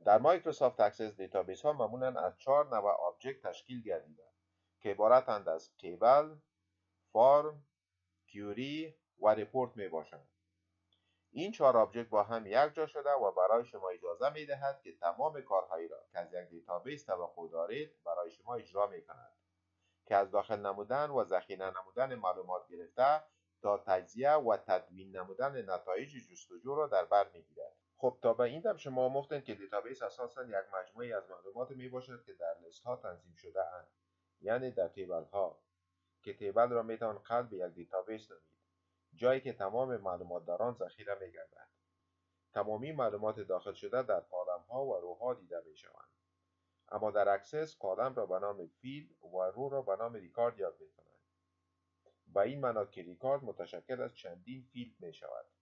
در مایکروسافت اکسس دیتابیس ها معمولا از 4 نوع آبجکت تشکیل گردیدند که عبارتند از تیبل، فارم، کیوری و رپورت می باشند. این 4 آبجکت با هم یکجا شده و برای شما اجازه می دهد که تمام کارهایی را که از یک دیتابیس توقع دارید برای شما اجرا می کند که از داخل نمودن و ذخیره نمودن معلومات گرفته تا تجزیه و تدوین نمودن نتایج جستجو را در بر میگیرد. خب تا به این دم شما آموختید که دیتابیس اساساً یک مجموعه از معلومات می باشد که در لیست ها تنظیم شده اند، یعنی در تیبل ها، که تیبل را می توان قلب یک دیتابیس نامید، جایی که تمام معلومات در آن ذخیره می گردد. تمامی معلومات داخل شده در کالم ها و روها دیده می شوند. اما در اکسس کالم را به نام فیلد و رو را به نام ریکارد یاد می کنند. با این معنا که ریکارد متشکل از چندین فیلد می شود.